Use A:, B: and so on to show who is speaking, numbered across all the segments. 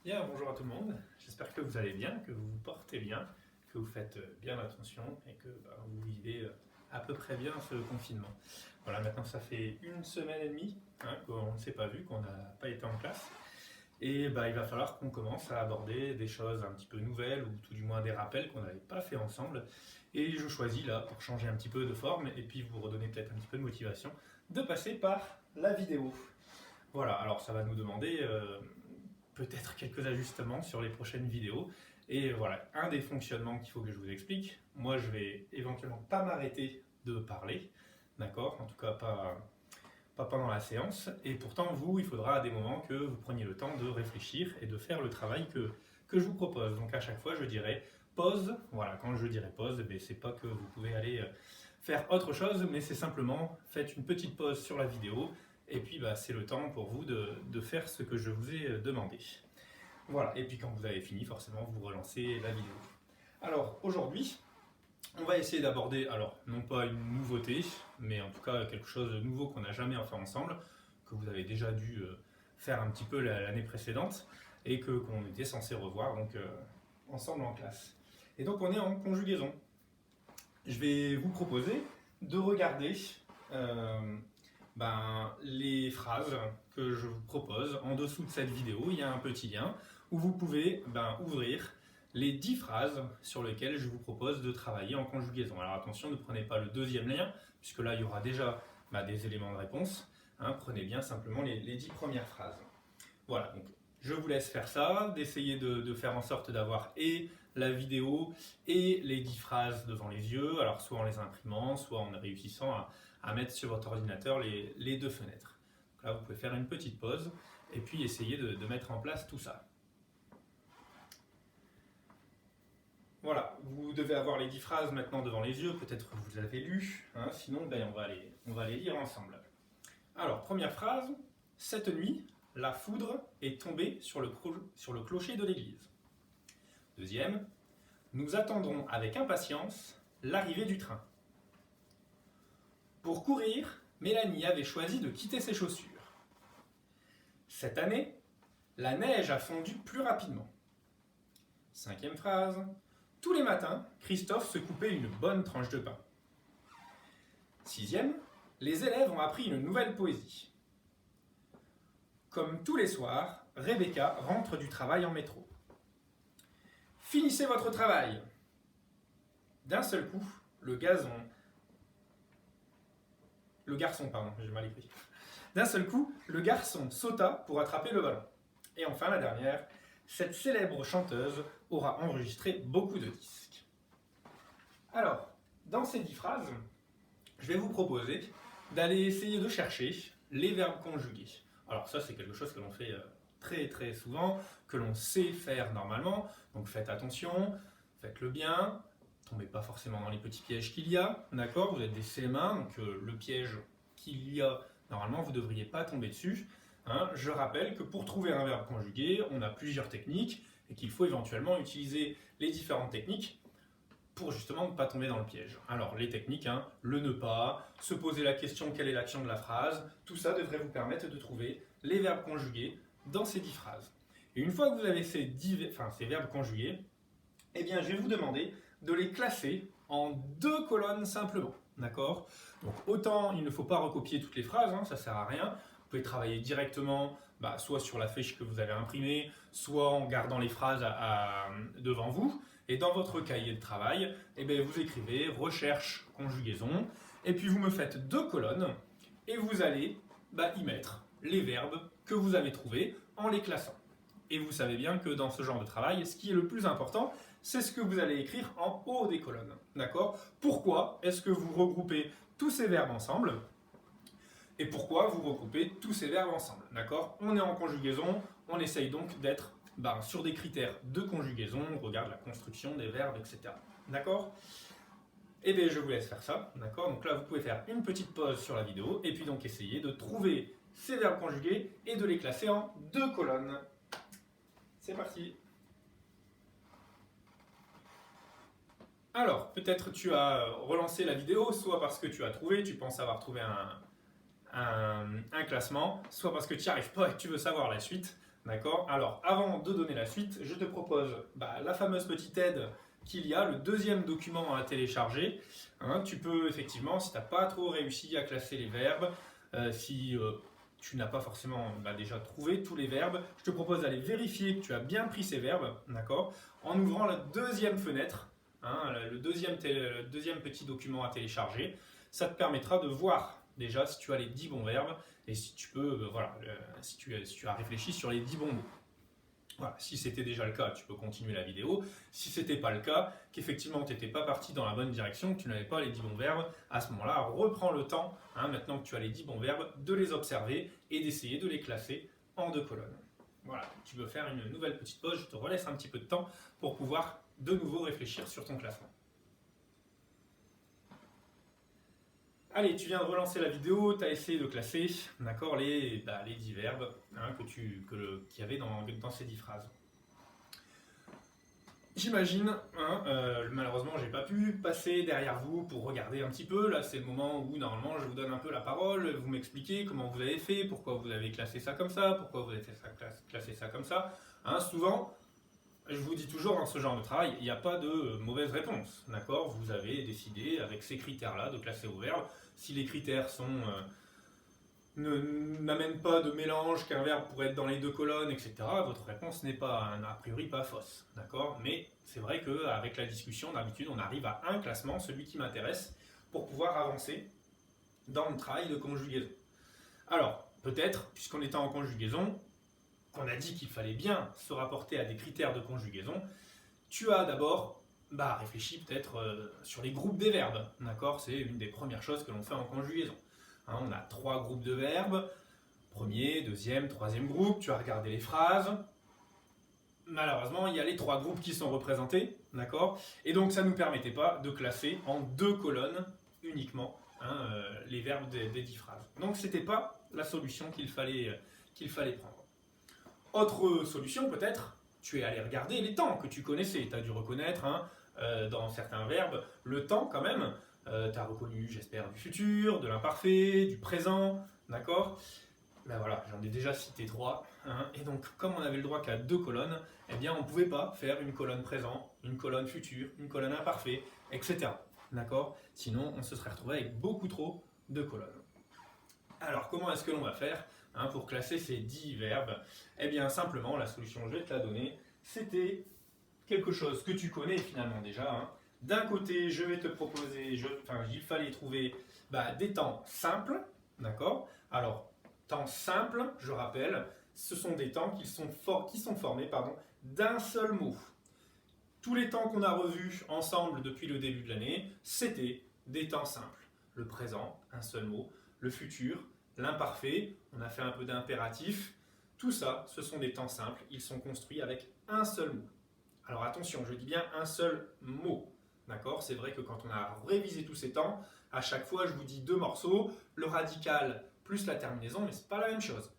A: Bien, bonjour à tout le monde. J'espère que vous allez bien, que vous vous portez bien, que vous faites bien attention et que vous vivez à peu près bien ce confinement. Voilà, maintenant ça fait une semaine et demie qu'on ne s'est pas vu, qu'on n'a pas été en classe. Et il va falloir qu'on commence à aborder des choses un petit peu nouvelles ou tout du moins des rappels qu'on n'avait pas fait ensemble. Et je choisis là, pour changer un petit peu de forme et puis vous redonner peut-être un petit peu de motivation, de passer par la vidéo. Voilà, alors ça va nous demander peut-être quelques ajustements sur les prochaines vidéos. Et voilà, un des fonctionnements qu'il faut que je vous explique. Moi, je vais éventuellement pas m'arrêter de parler, d'accord? En tout cas, pas pendant la séance. Et pourtant, vous, il faudra à des moments que vous preniez le temps de réfléchir et de faire le travail que je vous propose. Donc à chaque fois, je dirai pause. Voilà, quand je dirai pause, c'est pas que vous pouvez aller faire autre chose, mais c'est simplement faites une petite pause sur la vidéo. Et puis c'est le temps pour vous de faire ce que je vous ai demandé. Voilà, et puis quand vous avez fini, forcément, vous relancez la vidéo. Alors aujourd'hui, on va essayer d'aborder, alors non pas une nouveauté, mais en tout cas quelque chose de nouveau qu'on n'a jamais fait ensemble, que vous avez déjà dû faire un petit peu l'année précédente, et qu'on était censé revoir donc ensemble en classe. Et donc on est en conjugaison. Je vais vous proposer de regarder les phrases que je vous propose. En dessous de cette vidéo, il y a un petit lien où vous pouvez ouvrir les 10 phrases sur lesquelles je vous propose de travailler en conjugaison. Alors attention, ne prenez pas le deuxième lien, puisque là il y aura déjà des éléments de réponse. Prenez bien simplement les 10 premières phrases. Voilà, donc je vous laisse faire ça, d'essayer de faire en sorte d'avoir et la vidéo et les 10 phrases devant les yeux, alors soit en les imprimant, soit en réussissant à mettre sur votre ordinateur les deux fenêtres. Donc là, vous pouvez faire une petite pause et puis essayer de mettre en place tout ça. Voilà, vous devez avoir les 10 phrases maintenant devant les yeux, peut-être que vous les avez lues, sinon on va les lire ensemble. Alors, première phrase, cette nuit, la foudre est tombée sur le clocher de l'église. Deuxième, nous attendrons avec impatience l'arrivée du train. Pour courir, Mélanie avait choisi de quitter ses chaussures. Cette année, la neige a fondu plus rapidement. Cinquième phrase, tous les matins, Christophe se coupait une bonne tranche de pain. Sixième, les élèves ont appris une nouvelle poésie. Comme tous les soirs, Rebecca rentre du travail en métro. Finissez votre travail. D'un seul coup, D'un seul coup, le garçon sauta pour attraper le ballon. Et enfin, la dernière, cette célèbre chanteuse aura enregistré beaucoup de disques. Alors, dans ces 10 phrases, je vais vous proposer d'aller essayer de chercher les verbes conjugués. Alors ça, c'est quelque chose que l'on fait très très souvent, que l'on sait faire normalement, donc faites attention, faites-le bien, tombez pas forcément dans les petits pièges qu'il y a, d'accord? Vous êtes des CM1, donc le piège qu'il y a, normalement, vous ne devriez pas tomber dessus. Je rappelle que pour trouver un verbe conjugué, on a plusieurs techniques et qu'il faut éventuellement utiliser les différentes techniques pour justement ne pas tomber dans le piège. Alors les techniques, le ne pas, se poser la question quelle est l'action de la phrase, tout ça devrait vous permettre de trouver les verbes conjugués dans ces 10 phrases. Et une fois que vous avez ces verbes conjugués, eh bien je vais vous demander de les classer en 2 colonnes simplement. D'accord? Donc autant il ne faut pas recopier toutes les phrases, ça ne sert à rien. Vous pouvez travailler directement, soit sur la fiche que vous avez imprimée, soit en gardant les phrases devant vous. Et dans votre cahier de travail, vous écrivez recherche conjugaison, et puis vous me faites 2 colonnes, et vous allez y mettre les verbes que vous avez trouvés en les classant. Et vous savez bien que dans ce genre de travail, ce qui est le plus important, c'est ce que vous allez écrire en haut des colonnes. D'accord? Pourquoi est-ce que vous regroupez tous ces verbes ensemble? Et pourquoi vous regroupez tous ces verbes ensemble? D'accord? On est en conjugaison, on essaye donc d'être sur des critères de conjugaison, on regarde la construction des verbes, etc. D'accord? Et bien je vous laisse faire ça, d'accord? Donc là vous pouvez faire une petite pause sur la vidéo et puis donc essayer de trouver ces verbes conjugués et de les classer en 2 colonnes. C'est parti! Alors, peut-être tu as relancé la vidéo, soit parce que tu penses avoir trouvé un classement, soit parce que tu n'y arrives pas et que tu veux savoir la suite. D'accord? Alors, avant de donner la suite, je te propose la fameuse petite aide qu'il y a, le deuxième document à télécharger. Hein, tu peux effectivement, si tu n'as pas trop réussi à classer les verbes, si tu n'as pas forcément déjà trouvé tous les verbes, je te propose d'aller vérifier que tu as bien pris ces verbes, d'accord, en ouvrant la deuxième fenêtre, hein, le deuxième petit document à télécharger. Ça te permettra de voir déjà si tu as les 10 bons verbes et si tu peux, si tu as réfléchi sur les 10 bons mots. Voilà, si c'était déjà le cas, tu peux continuer la vidéo. Si ce n'était pas le cas, qu'effectivement tu n'étais pas parti dans la bonne direction, que tu n'avais pas les 10 bons verbes, à ce moment-là, reprends le temps, hein, maintenant que tu as les 10 bons verbes, de les observer et d'essayer de les classer en 2 colonnes. Voilà, tu peux faire une nouvelle petite pause, je te relaisse un petit peu de temps pour pouvoir de nouveau réfléchir sur ton classement. Allez, tu viens de relancer la vidéo, tu as essayé de classer les 10 verbes qu'il y avait dans ces 10 phrases. J'imagine, malheureusement j'ai pas pu passer derrière vous pour regarder un petit peu, là c'est le moment où normalement je vous donne un peu la parole, vous m'expliquez comment vous avez fait, pourquoi vous avez classé ça comme ça, pourquoi vous avez classé ça comme ça. Souvent, je vous dis toujours dans ce genre de travail, il n'y a pas de mauvaise réponse, d'accord? Vous avez décidé avec ces critères-là de classer vos verbes. Si les critères n'amènent pas de mélange, qu'un verbe pourrait être dans les 2 colonnes, etc., votre réponse n'est pas, a priori, pas fausse, d'accord? Mais c'est vrai qu'avec la discussion, d'habitude, on arrive à un classement, celui qui m'intéresse, pour pouvoir avancer dans le travail de conjugaison. Alors, peut-être, puisqu'on était en conjugaison, qu'on a dit qu'il fallait bien se rapporter à des critères de conjugaison, tu as d'abord réfléchi peut-être sur les groupes des verbes, d'accord? C'est une des premières choses que l'on fait en conjugaison. On a 3 groupes de verbes, premier, deuxième, troisième groupe, tu as regardé les phrases. Malheureusement, il y a les 3 groupes qui sont représentés, d'accord? Et donc ça ne nous permettait pas de classer en 2 colonnes uniquement les verbes des 10 phrases. Donc ce n'était pas la solution qu'il fallait prendre. Autre solution peut-être, tu es allé regarder les temps que tu connaissais. Tu as dû reconnaître dans certains verbes le temps quand même. Tu as reconnu, j'espère, du futur, de l'imparfait, du présent, d'accord? Voilà, j'en ai déjà cité 3. Et donc, comme on avait le droit qu'à 2 colonnes, eh bien, on ne pouvait pas faire une colonne présent, une colonne futur, une colonne imparfait, etc. D'accord? Sinon, on se serait retrouvé avec beaucoup trop de colonnes. Alors, comment est-ce que l'on va faire pour classer ces 10 verbes? Eh bien, simplement, la solution, je vais te la donner, c'était quelque chose que tu connais finalement déjà. D'un côté, je vais te proposer, il fallait trouver des temps simples, d'accord? Alors, temps simples, je rappelle, ce sont des temps qui sont formés d'un seul mot. Tous les temps qu'on a revus ensemble depuis le début de l'année, c'était des temps simples. Le présent, un seul mot. Le futur, l'imparfait, on a fait un peu d'impératif. Tout ça, ce sont des temps simples. Ils sont construits avec un seul mot. Alors attention, je dis bien un seul mot. D'accord? C'est vrai que quand on a révisé tous ces temps, à chaque fois, je vous dis 2 morceaux, le radical plus la terminaison, mais ce n'est pas la même chose.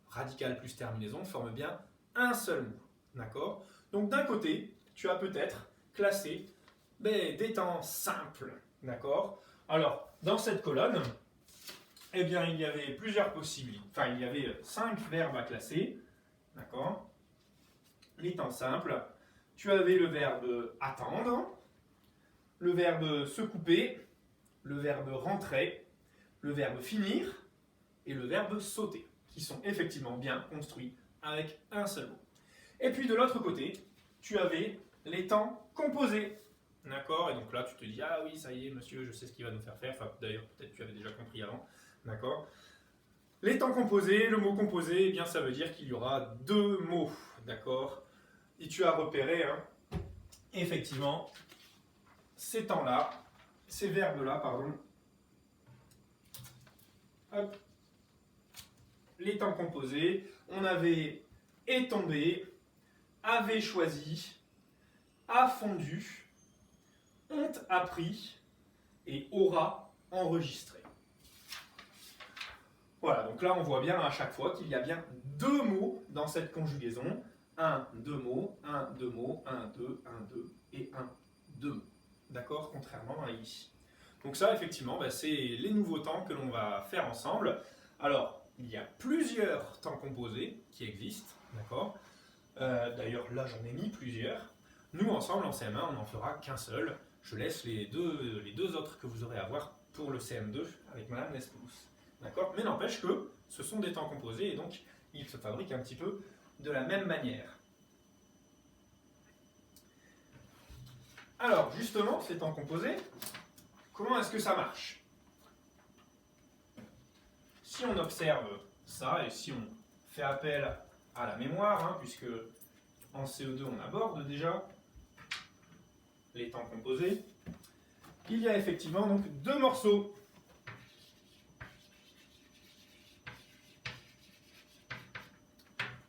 A: Radical plus terminaison forment bien un seul mot. D'accord? Donc d'un côté, tu as peut-être classé des temps simples. D'accord? Alors, dans cette colonne, eh bien, il y avait plusieurs possibilités. Enfin, il y avait 5 verbes à classer. D'accord? Les temps simples. Tu avais le verbe attendre, le verbe se couper, le verbe rentrer, le verbe finir et le verbe sauter, qui sont effectivement bien construits avec un seul mot. Et puis de l'autre côté, tu avais les temps composés. D'accord? Et donc là, tu te dis, ah oui, ça y est, monsieur, je sais ce qu'il va nous faire faire. Enfin, d'ailleurs, peut-être que tu avais déjà compris avant. D'accord? Les temps composés, le mot composé, eh bien, ça veut dire qu'il y aura 2 mots. D'accord? Et tu as repéré, effectivement, ces temps-là, ces verbes-là, pardon. Hop. Les temps composés, on avait est tombé, avait choisi, a fondu, ont appris et aura enregistré. Voilà, donc là on voit bien à chaque fois qu'il y a bien 2 mots dans cette conjugaison. 1, 2 mots, 1, 2 mots, 1, 2, 1, 2 et 1, 2 mots. D'accord? Contrairement à ici. Donc ça, effectivement, c'est les nouveaux temps que l'on va faire ensemble. Alors, il y a plusieurs temps composés qui existent, d'accord? D'ailleurs, là, j'en ai mis plusieurs. Nous, ensemble, en CM1, on n'en fera qu'un seul. Je laisse les deux autres que vous aurez à voir pour le CM2 avec Madame Nespous. D'accord? Mais n'empêche que ce sont des temps composés et donc ils se fabriquent un petit peu de la même manière. Alors, justement, ces temps composés, comment est-ce que ça marche? Si on observe ça et si on fait appel à la mémoire, hein, puisque en CE2 on aborde déjà les temps composés, il y a effectivement donc deux morceaux.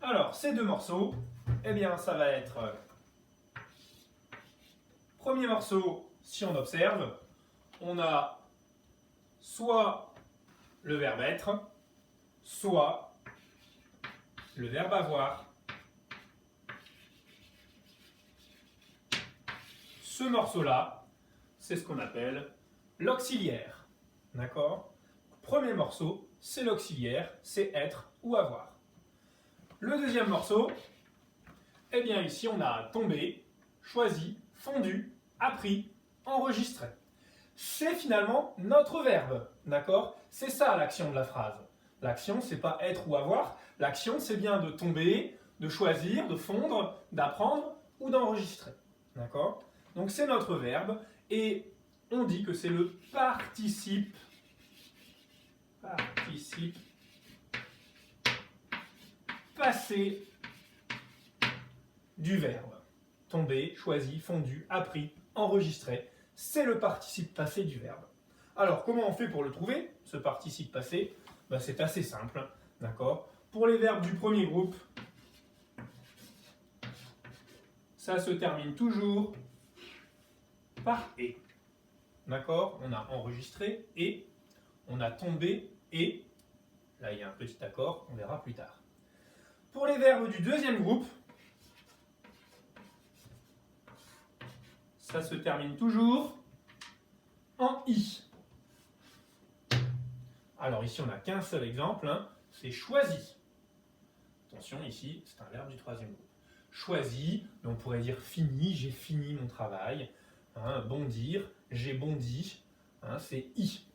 A: Alors, ces deux morceaux, eh bien, ça va être premier morceau, si on observe, on a soit le verbe être, soit le verbe avoir. Ce morceau-là, c'est ce qu'on appelle l'auxiliaire. D'accord? Premier morceau, c'est l'auxiliaire, c'est être ou avoir. Le deuxième morceau, eh bien ici on a tombé, choisi, fondu, appris, enregistré. C'est finalement notre verbe, d'accord? C'est ça l'action de la phrase. L'action, c'est pas être ou avoir. L'action, c'est bien de tomber, de choisir, de fondre, d'apprendre ou d'enregistrer, d'accord? Donc c'est notre verbe et on dit que c'est le participe passé du verbe. Tomber, choisi, fondu, appris, enregistré. C'est le participe passé du verbe. Alors, comment on fait pour le trouver, ce participe passé? Ben, c'est assez simple, d'accord? Pour les verbes du premier groupe, ça se termine toujours par « et ». D'accord? On a enregistré « et », on a tombé « et ». Là, il y a un petit accord, on verra plus tard. Pour les verbes du deuxième groupe, ça se termine toujours en « i ». Alors ici, on n'a qu'un seul exemple, hein, c'est « choisi ». Attention, ici, c'est un verbe du troisième groupe. Choisi, on pourrait dire fini, j'ai fini mon travail. Hein, bondir, j'ai bondi, hein, c'est i.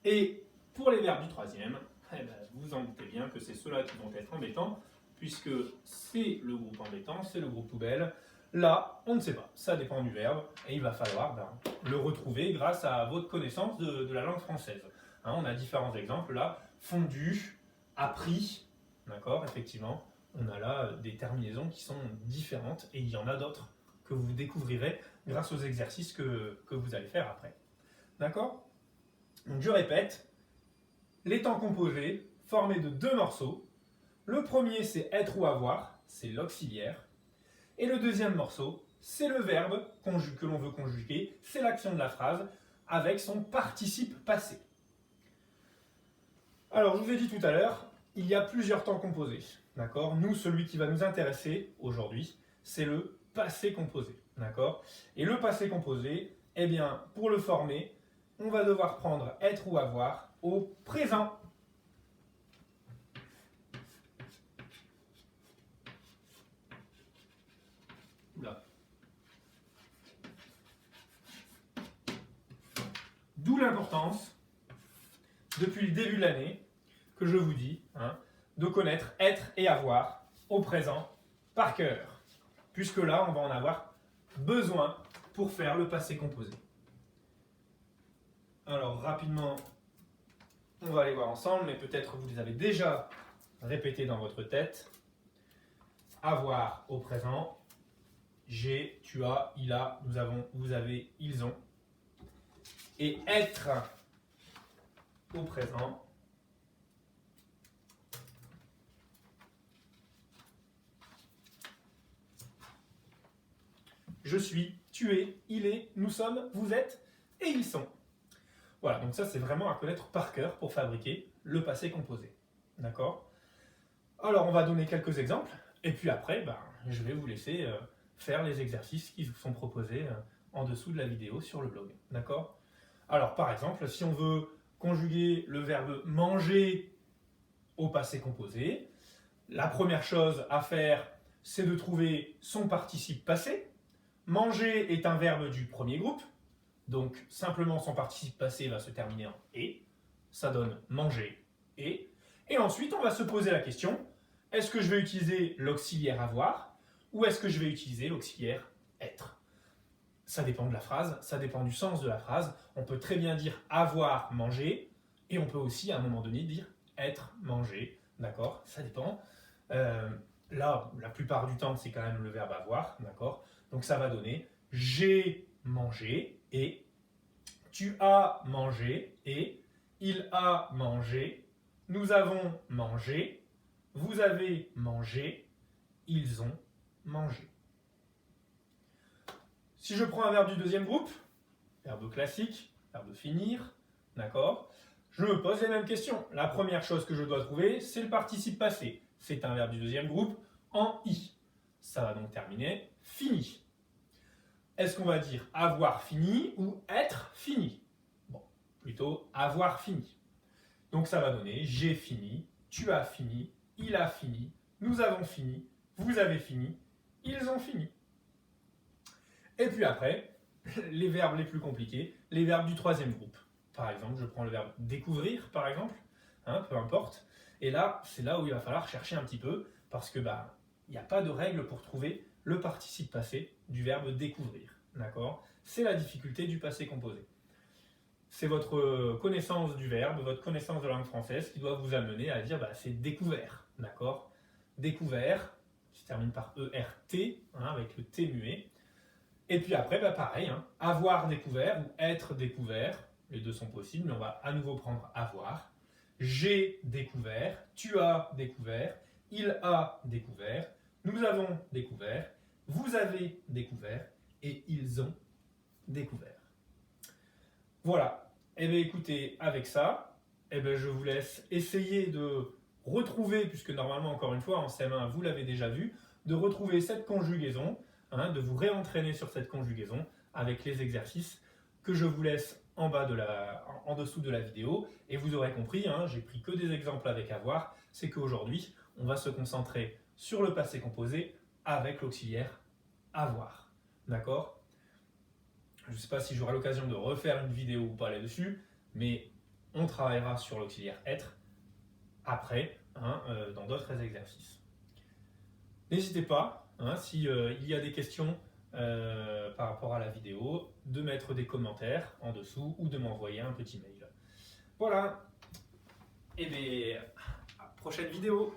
A: Et pour les verbes du troisième, eh ben, vous en doutez bien que c'est ceux-là qui vont être embêtants, puisque c'est le groupe embêtant, c'est le groupe poubelle. Là, on ne sait pas, ça dépend du verbe, et il va falloir le retrouver grâce à votre connaissance de la langue française. Hein, on a différents exemples là, fondu, appris, d'accord, effectivement, on a là des terminaisons qui sont différentes, et il y en a d'autres que vous découvrirez grâce aux exercices que vous allez faire après. D'accord? Donc je répète, les temps composés formés de deux morceaux. Le premier, c'est être ou avoir, c'est l'auxiliaire. Et le deuxième morceau, c'est le verbe que l'on veut conjuguer, c'est l'action de la phrase avec son participe passé. Alors, je vous ai dit tout à l'heure, il y a plusieurs temps composés. D'accord? Nous, celui qui va nous intéresser aujourd'hui, c'est le passé composé. D'accord? Et le passé composé, eh bien, pour le former, on va devoir prendre être ou avoir au présent. Là. D'où l'importance, depuis le début de l'année, que je vous dis, hein, de connaître être et avoir au présent par cœur. Puisque là, on va en avoir besoin pour faire le passé composé. Alors, rapidement, on va aller voir ensemble, mais peut-être vous les avez déjà répétés dans votre tête. Avoir au présent, j'ai, tu as, il a, nous avons, vous avez, ils ont. Et être au présent, je suis, tu es, il est, nous sommes, vous êtes et ils sont. Voilà, donc ça c'est vraiment à connaître par cœur pour fabriquer le passé composé. D'accord? Alors on va donner quelques exemples et puis après, je vais vous laisser faire les exercices qui vous sont proposés en dessous de la vidéo sur le blog. D'accord? Alors par exemple, si on veut conjuguer le verbe manger au passé composé. La première chose à faire, c'est de trouver son participe passé. Manger est un verbe du premier groupe, donc simplement son participe passé va se terminer en « et ». Ça donne « manger » et. Et ensuite, on va se poser la question, est-ce que je vais utiliser l'auxiliaire « avoir » ou est-ce que je vais utiliser l'auxiliaire « être ». Ça dépend de la phrase, ça dépend du sens de la phrase. On peut très bien dire « avoir mangé » et on peut aussi à un moment donné dire « être mangé ». D'accord? Ça dépend. Là, la plupart du temps, c'est quand même le verbe avoir. D'accord? Donc ça va donner « j'ai mangé » et « tu as mangé » et « il a mangé » « nous avons mangé » « vous avez mangé » « ils ont mangé ». Si je prends un verbe du deuxième groupe, verbe classique, verbe finir, d'accord, je me pose les mêmes questions. La première chose que je dois trouver, c'est le participe passé. C'est un verbe du deuxième groupe en i. Ça va donc terminer fini. Est-ce qu'on va dire avoir fini ou être fini? Bon, plutôt avoir fini. Donc ça va donner j'ai fini, tu as fini, il a fini, nous avons fini, vous avez fini, ils ont fini. Et puis après, les verbes les plus compliqués, les verbes du troisième groupe. Par exemple, je prends le verbe découvrir, par exemple, peu importe. Et là, c'est là où il va falloir chercher un petit peu, parce que il n'y a pas de règle pour trouver le participe passé du verbe découvrir. D'accord? C'est la difficulté du passé composé. C'est votre connaissance du verbe, votre connaissance de la langue française qui doit vous amener à dire c'est découvert. D'accord? Découvert, qui se termine par ERT, avec le T muet. Et puis après, pareil, avoir découvert ou être découvert, les deux sont possibles, mais on va à nouveau prendre avoir. J'ai découvert, tu as découvert, il a découvert, nous avons découvert, vous avez découvert et ils ont découvert. Voilà. Eh bien écoutez, avec ça, je vous laisse essayer de retrouver, puisque normalement, encore une fois, en CM1, vous l'avez déjà vu, de retrouver cette conjugaison, de vous réentraîner sur cette conjugaison avec les exercices que je vous laisse en dessous de la vidéo. Et vous aurez compris, j'ai pris que des exemples avec avoir, c'est qu'aujourd'hui, on va se concentrer sur le passé composé avec l'auxiliaire avoir. D'accord? Je ne sais pas si j'aurai l'occasion de refaire une vidéo ou pas là-dessus, mais on travaillera sur l'auxiliaire être après, dans d'autres exercices. N'hésitez pas, s'il y a des questions par rapport à la vidéo, de mettre des commentaires en dessous ou de m'envoyer un petit mail. Voilà, et bien, à la prochaine vidéo.